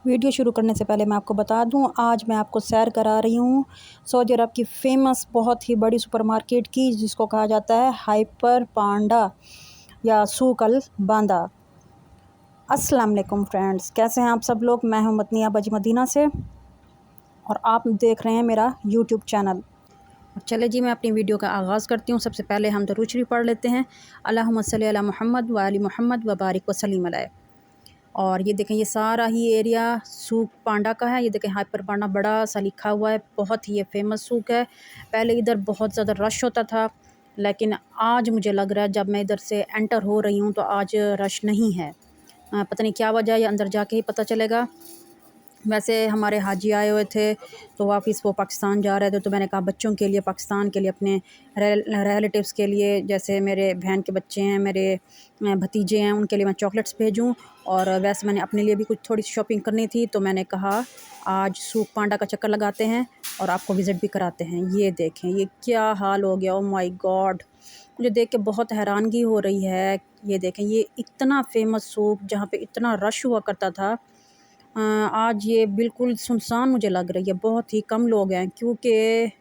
Video शुरू करने से पहले मैं आपको बता दूं, आज मैं आपको सैर करा रही हूं सऊदी अरब की फ़ेमस बहुत ही बड़ी सुपरमार्केट की, जिसको कहा जाता है हाइपर पांडा या सूक अल बांदा। अस्सलाम वालेकुम फ्रेंड्स, कैसे हैं आप सब लोग। मैं हूं मतनिया बजी मदीना से और आप देख रहे हैं मेरा यूट्यूब चैनल। चले जी, मैं अपनी वीडियो का आगाज़ करती हूँ। सबसे पहले हम दरूद शरीफ पढ़ लेते हैं। अल्लाहुम्मा सल्ली अला मुहम्मद व आलि मुहम्मद व बारिक वसल्लिम अलैहि। और ये देखें, ये सारा ही एरिया सूक पांडा का है। ये देखें, हाइपर पांडा बड़ा सा लिखा हुआ है। बहुत ही ये फेमस सूक है। पहले इधर बहुत ज़्यादा रश होता था, लेकिन आज मुझे लग रहा है जब मैं इधर से एंटर हो रही हूँ तो आज रश नहीं है। पता नहीं क्या वजह है, ये अंदर जाके ही पता चलेगा। वैसे हमारे हाजी आए हुए थे तो वापस वो पाकिस्तान जा रहे थे, तो मैंने कहा बच्चों के लिए, पाकिस्तान के लिए, अपने रिलेटिव्स के लिए, जैसे मेरे बहन के बच्चे हैं, मेरे भतीजे हैं, उनके लिए मैं चॉकलेट्स भेजूं। और वैसे मैंने अपने लिए भी कुछ थोड़ी सी शॉपिंग करनी थी, तो मैंने कहा आज सूक पांडा का चक्कर लगाते हैं और आपको विज़िट भी कराते हैं। ये देखें, ये क्या हाल हो गया। ओ माई गॉड, मुझे देख के बहुत हैरानगी हो रही है। ये देखें, ये इतना फेमस सूक जहाँ पे इतना रश हुआ करता था, आज ये बिल्कुल सुनसान मुझे लग रही है। बहुत ही कम लोग हैं, क्योंकि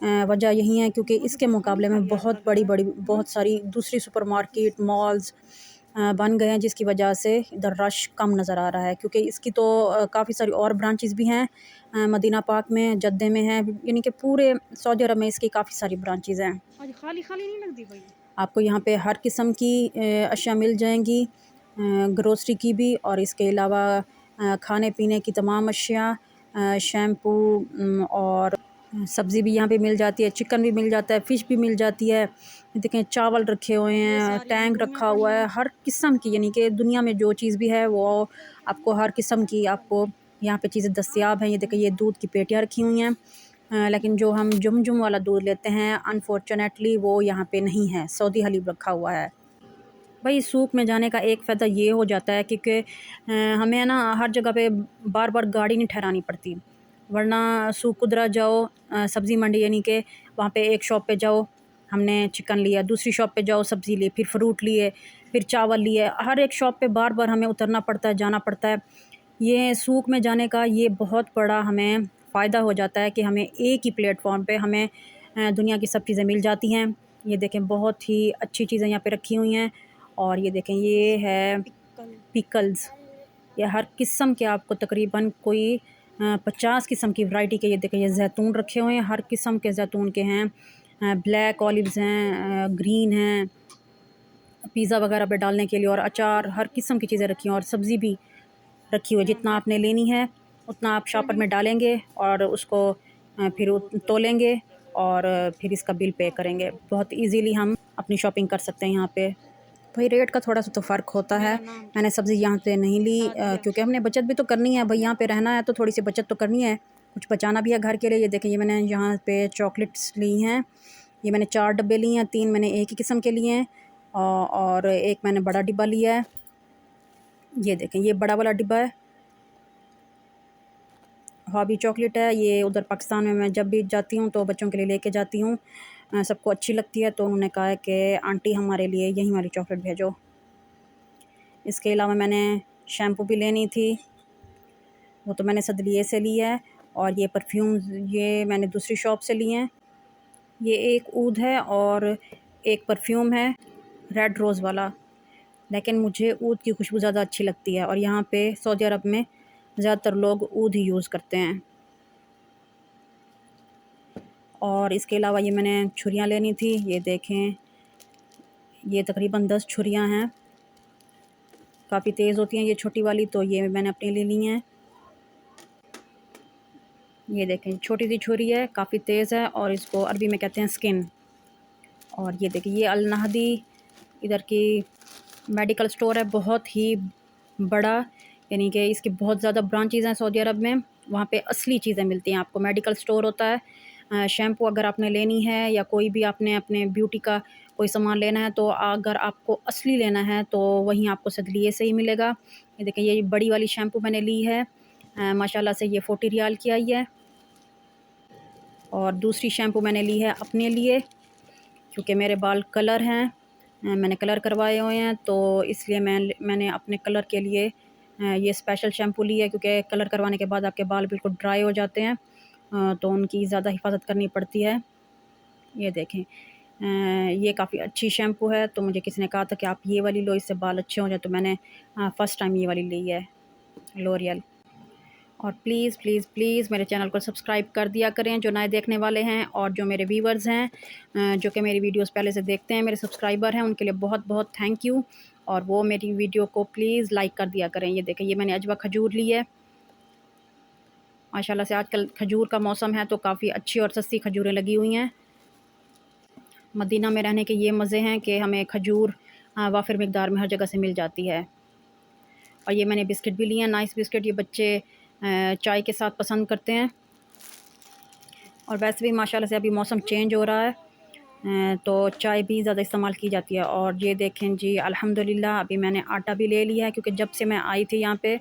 वजह यही है क्योंकि इसके मुकाबले में बहुत बड़ी बड़ी बहुत सारी दूसरी सुपरमार्केट, मॉल्स बन गए हैं, जिसकी वजह से इधर रश कम नज़र आ रहा है। क्योंकि इसकी तो काफ़ी सारी और ब्रांचेस भी हैं, मदीना पाक में, जद्दे में हैं, यानी कि पूरे सऊदी अरब में इसकी काफ़ी सारी ब्रांचेस हैं। आज खाली खाली नहीं लगती भाई। आपको यहाँ पे हर किस्म की अशिया मिल जाएंगी, ग्रोसरी की भी, और इसके अलावा खाने पीने की तमाम अशिया, शैम्पू, और सब्ज़ी भी यहाँ पे मिल जाती है, चिकन भी मिल जाता है, फ़िश भी मिल जाती है। देखें, चावल रखे हुए हैं, टैंक रखा हुआ है, हर किस्म की, यानी कि दुनिया में जो चीज़ भी है वो आपको हर किस्म की आपको यहाँ पे चीज़ें दस्तियाब हैं। ये देखें, ये दूध की पेटियाँ रखी हुई हैं, लेकिन जो हम जुम वाला दूध लेते हैं, अनफॉर्चुनेटली वो यहाँ पे नहीं है, सऊदी हलीब रखा हुआ है। भाई, सूक में जाने का एक फ़ायदा ये हो जाता है क्योंकि हमें ना हर जगह पे बार बार गाड़ी नहीं ठहरानी पड़ती। वरना सूक कुदरा जाओ, सब्ज़ी मंडी, यानी कि वहाँ पे एक शॉप पे जाओ, हमने चिकन लिया, दूसरी शॉप पे जाओ, सब्ज़ी ली, फिर फ्रूट लिए, फिर चावल लिए, हर एक शॉप पे बार बार हमें उतरना पड़ता है, जाना पड़ता है। ये सूक में जाने का ये बहुत बड़ा हमें फ़ायदा हो जाता है कि हमें एक ही प्लेटफॉर्म पे हमें दुनिया की सब चीज़ें मिल जाती हैं। ये देखें, बहुत ही अच्छी चीज़ें यहाँ पे रखी हुई हैं। और ये देखें, ये है पिकल्स। ये हर किस्म के आपको तकरीबन कोई 50 किस्म की वैरायटी के, ये देखें, ये जैतून रखे हुए हैं, हर किस्म के जैतून के हैं। ब्लैक ऑलिव्स हैं, ग्रीन हैं, पिज़्ज़ा वगैरह पे डालने के लिए, और अचार, हर किस्म की चीज़ें रखी हैं, और सब्ज़ी भी रखी हुई है। जितना आपने लेनी है उतना आप शॉपर में डालेंगे और उसको फिर तोलेंगे, और फिर इसका बिल पे करेंगे। बहुत इजीली हम अपनी शॉपिंग कर सकते हैं यहाँ पे। भाई, रेट का थोड़ा सा तो फ़र्क होता है। मैंने सब्ज़ी यहाँ से नहीं ली, क्योंकि हमने बचत भी तो करनी है भाई, यहाँ पे रहना है तो थोड़ी सी बचत तो करनी है, कुछ बचाना भी है घर के लिए। ये देखें, ये मैंने यहाँ पे चॉकलेट्स ली हैं। ये मैंने 4 डब्बे लिए हैं, 3 मैंने एक ही किस्म के लिए हैं, और एक मैंने बड़ा डिब्बा लिया है। ये देखें, ये बड़ा वाला डिब्बा है, हॉबी चॉकलेट है। ये उधर पाकिस्तान में मैं जब भी जाती हूँ तो बच्चों के लिए लेके जाती हूँ, सबको अच्छी लगती है, तो उन्होंने कहा है कि आंटी हमारे लिए यही वाली चॉकलेट भेजो। इसके अलावा मैंने शैम्पू भी लेनी थी, वो तो मैंने सदलिये से ली है। और ये परफ्यूम, ये मैंने दूसरी शॉप से लिए हैं। ये एक ऊद है और एक परफ्यूम है, रेड रोज़ वाला, लेकिन मुझे ऊद की खुशबू ज़्यादा अच्छी लगती है, और यहाँ पे सऊदी अरब में ज़्यादातर लोग ऊद ही यूज़ करते हैं। और इसके अलावा ये मैंने छुरियाँ लेनी थी। ये देखें, ये तकरीबन 10 छुरियाँ हैं, काफ़ी तेज़ होती हैं ये छोटी वाली, तो ये मैंने अपने लिए ली हैं। ये देखें, छोटी सी छुरी है, काफ़ी तेज़ है, और इसको अरबी में कहते हैं स्किन। और ये देखिए, ये अल नहदी इधर की मेडिकल स्टोर है, बहुत ही बड़ा, यानी कि इसकी बहुत ज़्यादा ब्रांचेज़ हैं सऊदी अरब में। वहाँ पे असली चीज़ें मिलती हैं आपको। मेडिकल स्टोर होता है, शैम्पू अगर आपने लेनी है या कोई भी आपने अपने ब्यूटी का कोई सामान लेना है, तो अगर आपको असली लेना है तो वहीं आपको सदलिये से ही मिलेगा। ये देखें, ये बड़ी वाली शैम्पू मैंने ली है, माशाल्लाह से ये 40 रियाल की आई है। और दूसरी शैम्पू मैंने ली है अपने लिए, क्योंकि मेरे बाल कलर हैं, मैंने कलर करवाए हुए हैं, तो इसलिए मैंने अपने कलर के लिए ये स्पेशल शैम्पू ली है क्योंकि कलर करवाने के बाद आपके बाल बिल्कुल ड्राई हो जाते हैं, तो उनकी ज़्यादा हिफाजत करनी पड़ती है। ये देखें, ये काफ़ी अच्छी शैम्पू है, तो मुझे किसी ने कहा था कि आप ये वाली लो, इससे बाल अच्छे हो जाए, तो मैंने फ़र्स्ट टाइम ये वाली ली है, लॉरियल। और प्लीज़ प्लीज़ प्लीज़ मेरे चैनल को सब्सक्राइब कर दिया करें जो नए देखने वाले हैं, और जो मेरे व्यूवर्स हैं जो कि मेरी वीडियोस पहले से देखते हैं, मेरे सब्सक्राइबर हैं, उनके लिए बहुत बहुत थैंक यू। और वो मेरी वीडियो को प्लीज़ लाइक कर दिया करें। ये देखें, ये मैंने अजवा खजूर ली है। माशाल्लाह से आजकल खजूर का मौसम है, तो काफ़ी अच्छी और सस्ती खजूरें लगी हुई हैं। मदीना में रहने के ये मज़े हैं कि हमें खजूर वाफिर मिकदार में हर जगह से मिल जाती है। और ये मैंने बिस्किट भी लिए हैं, नाइस बिस्किट, ये बच्चे चाय के साथ पसंद करते हैं। और वैसे भी माशाल्लाह से अभी मौसम चेंज हो रहा है, तो चाय भी ज़्यादा इस्तेमाल की जाती है। और ये देखें जी, अल्हम्दुलिल्लाह अभी मैंने आटा भी ले लिया है, क्योंकि जब से मैं आई थी यहाँ पे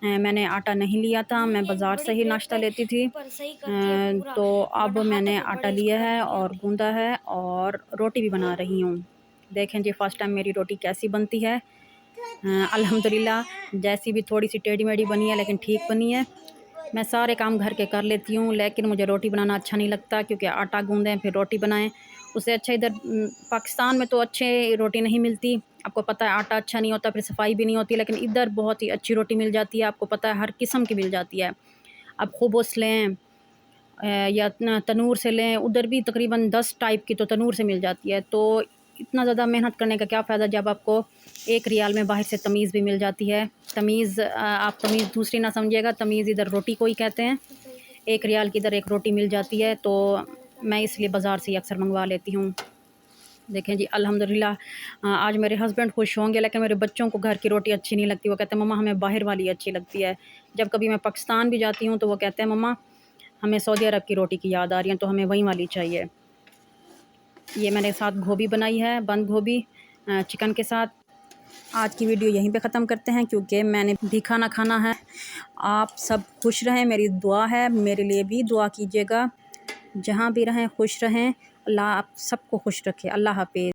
मैंने आटा नहीं लिया था, मैं बाज़ार से ही नाश्ता लेती थी। तो अब मैंने आटा लिया है और गूँधा है और रोटी भी बना रही हूँ। देखें जी, फ़र्स्ट टाइम मेरी रोटी कैसी बनती है। अल्हम्दुलिल्लाह, जैसी भी थोड़ी सी टेढ़ी मेढ़ी बनी है, लेकिन ठीक बनी है। मैं सारे काम घर के कर लेती हूँ, लेकिन मुझे रोटी बनाना अच्छा नहीं लगता, क्योंकि आटा गूँदें फिर रोटी बनाएं। उससे अच्छा इधर पाकिस्तान में तो अच्छे रोटी नहीं मिलती, आपको पता है, आटा अच्छा नहीं होता, फिर सफाई भी नहीं होती। लेकिन इधर बहुत ही अच्छी रोटी मिल जाती है, आपको पता है, हर किस्म की मिल जाती है। आप खुबुस लें या तनूर से लें, उधर भी तकरीबन 10 टाइप की तो तनूर से मिल जाती है। तो इतना ज़्यादा मेहनत करने का क्या फ़ायदा जब आपको 1 रियाल में बाहर से तमीज़ भी मिल जाती है। तमीज़ आप तमीज़ दूसरी ना समझिएगा, तमीज़ इधर रोटी को ही कहते हैं। 1 रियाल की इधर एक रोटी मिल जाती है, तो मैं इसलिए बाज़ार से ही अक्सर मंगवा लेती हूँ। देखें जी, अल्हम्दुलिल्लाह आज मेरे हस्बैंड खुश होंगे, लेकिन मेरे बच्चों को घर की रोटी अच्छी नहीं लगती। वो कहते हैं मम्मा हमें बाहर वाली अच्छी लगती है। जब कभी मैं पाकिस्तान भी जाती हूँ तो वो कहते हैं मम्मा हमें सऊदी अरब की रोटी की याद आ रही है, तो हमें वहीं वाली चाहिए। ये मैंने साथ गोभी बनाई है, बंद गोभी चिकन के साथ। आज की वीडियो यहीं पे ख़त्म करते हैं, क्योंकि मैंने भी खाना खाना है। आप सब खुश रहें, मेरी दुआ है, मेरे लिए भी दुआ कीजिएगा। जहाँ भी रहें खुश रहें, अल्लाह आप सबको खुश रखे। अल्लाह हाफ़िज़।